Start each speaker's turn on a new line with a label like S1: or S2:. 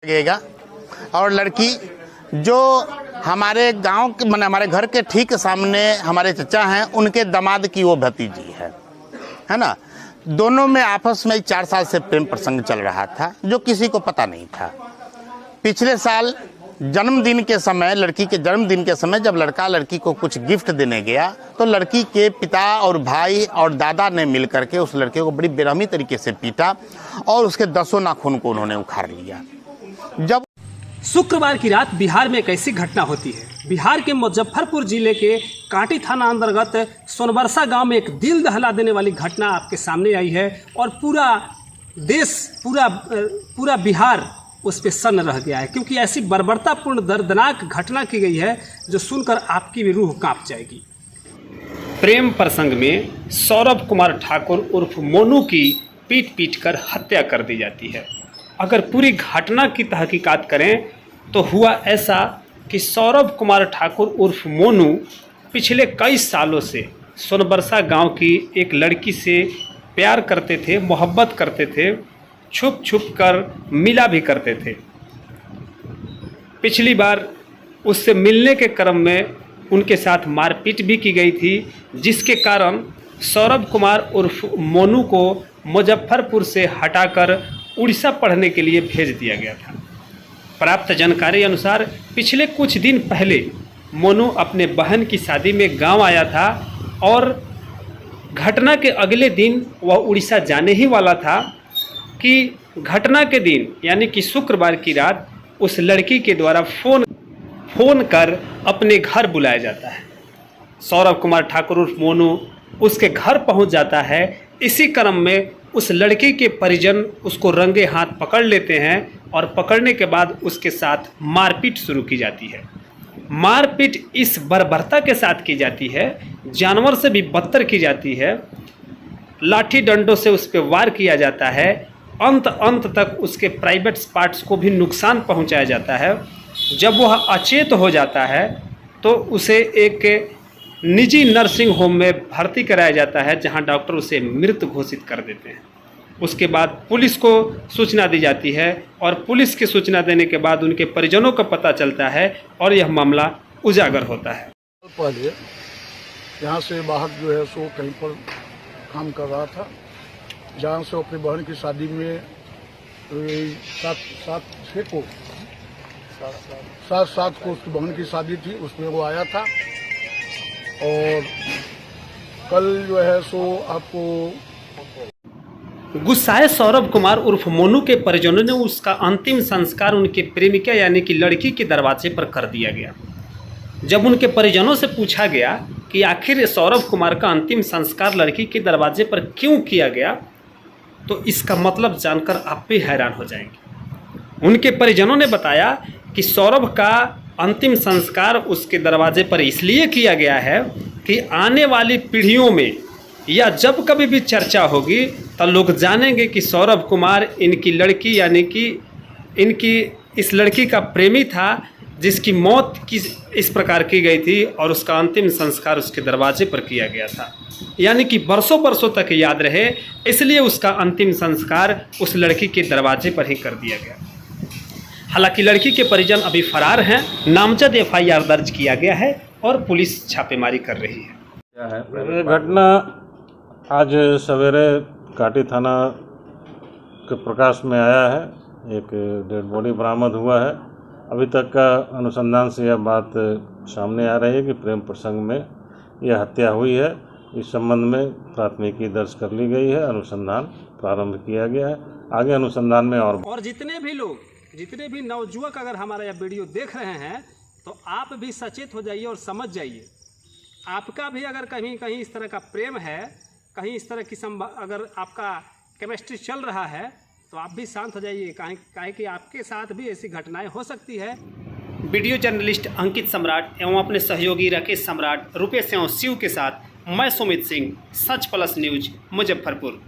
S1: लगेगा। और लड़की जो हमारे गांव के माने हमारे घर के ठीक सामने हमारे चचा हैं, उनके दामाद की वो भतीजी है ना। दोनों में आपस में 4 साल से प्रेम प्रसंग चल रहा था, जो किसी को पता नहीं था। पिछले साल जन्मदिन के समय, लड़की के जन्मदिन के समय जब लड़का लड़की को कुछ गिफ्ट देने गया, तो लड़की के पिता और भाई और दादा ने मिल करके उस लड़के को बड़ी बेरहमी तरीके से पीटा और उसके 10 नाखून को उन्होंने उखाड़ लिया। जब
S2: शुक्रवार की रात बिहार में एक ऐसी घटना होती है। बिहार के मुजफ्फरपुर जिले के कांटी थाना अंतर्गत सोनबरसा गांव में एक दिल दहला देने वाली घटना आपके सामने आई है और पूरा देश, पूरा बिहार उस पर सन्न रह गया है, क्योंकि ऐसी बर्बरतापूर्ण दर्दनाक घटना की गई है जो सुनकर आपकी भी रूह कांप जाएगी। प्रेम प्रसंग में सौरभ कुमार ठाकुर उर्फ मोनू की पीट कर हत्या कर दी जाती है। अगर पूरी घटना की तहकीकात करें तो हुआ ऐसा कि सौरभ कुमार ठाकुर उर्फ मोनू पिछले कई सालों से सोनबरसा गांव की एक लड़की से प्यार करते थे, मोहब्बत करते थे, छुप छुप कर मिला भी करते थे। पिछली बार उससे मिलने के क्रम में उनके साथ मारपीट भी की गई थी, जिसके कारण सौरभ कुमार उर्फ मोनू को मुजफ्फरपुर से हटाकर उड़ीसा पढ़ने के लिए भेज दिया गया था। प्राप्त जानकारी अनुसार पिछले कुछ दिन पहले मोनू अपने बहन की शादी में गांव आया था और घटना के अगले दिन वह उड़ीसा जाने ही वाला था कि घटना के दिन यानी कि शुक्रवार की रात उस लड़की के द्वारा फ़ोन कर अपने घर बुलाया जाता है। सौरभ कुमार ठाकुर उर्फ मोनू उसके घर पहुंच जाता है। इसी क्रम में उस लड़की के परिजन उसको रंगे हाथ पकड़ लेते हैं और पकड़ने के बाद उसके साथ मारपीट शुरू की जाती है। मारपीट इस बर्बरता के साथ की जाती है, जानवर से भी बदतर की जाती है। लाठी डंडों से उस पर वार किया जाता है। अंत तक उसके प्राइवेट पार्ट्स को भी नुकसान पहुंचाया जाता है। जब वह अचेत हो जाता है तो उसे एक निजी नर्सिंग होम में भर्ती कराया जाता है, जहां डॉक्टर उसे मृत घोषित कर देते हैं। उसके बाद पुलिस को सूचना दी जाती है और पुलिस की सूचना देने के बाद उनके परिजनों को पता चलता है और यह मामला उजागर होता है।
S3: पहले यहाँ से बाहर जो है सो कहीं पर काम कर रहा था, जहाँ से अपनी बहन की शादी में 7 को उसकी बहन की शादी थी, उसमें वो आया था। और कल जो है सो आपको
S2: गुस्साए सौरभ कुमार उर्फ मोनू के परिजनों ने उसका अंतिम संस्कार उनके प्रेमिका यानी कि लड़की के दरवाजे पर कर दिया गया। जब उनके परिजनों से पूछा गया कि आखिर सौरभ कुमार का अंतिम संस्कार लड़की के दरवाजे पर क्यों किया गया, तो इसका मतलब जानकर आप भी हैरान हो जाएंगे। उनके परिजनों ने बताया कि सौरभ का अंतिम संस्कार उसके दरवाजे पर इसलिए किया गया है कि आने वाली पीढ़ियों में या जब कभी भी चर्चा होगी तो लोग जानेंगे कि सौरभ कुमार इनकी लड़की यानी कि इनकी इस लड़की का प्रेमी था, जिसकी मौत इस प्रकार की गई थी और उसका अंतिम संस्कार उसके दरवाजे पर किया गया था। यानी कि बरसों तक याद रहे, इसलिए उसका अंतिम संस्कार उस लड़की के दरवाजे पर ही कर दिया गया। हालांकि लड़की के परिजन अभी फरार हैं। नामजद FIR दर्ज किया गया है और पुलिस छापेमारी कर रही है।
S4: ये घटना आज सवेरे काटी थाना के प्रकाश में आया है। एक डेड बॉडी बरामद हुआ है। अभी तक का अनुसंधान से यह बात सामने आ रही है कि प्रेम प्रसंग में यह हत्या हुई है। इस संबंध में प्राथमिकी दर्ज कर ली गई है, अनुसंधान प्रारंभ किया गया है। आगे अनुसंधान में और
S2: जितने भी नवजुवक अगर हमारा यह वीडियो देख रहे हैं तो आप भी सचेत हो जाइए और समझ जाइए। आपका भी अगर कहीं इस तरह का प्रेम है, कहीं इस तरह की अगर आपका केमिस्ट्री चल रहा है तो आप भी शांत हो जाइए, काहे कि आपके साथ भी ऐसी घटनाएं हो सकती है। वीडियो जर्नलिस्ट अंकित सम्राट एवं अपने सहयोगी राकेश सम्राट, रुपेश एवं शिव के साथ मैं सुमित सिंह, सच प्लस न्यूज मुजफ्फरपुर।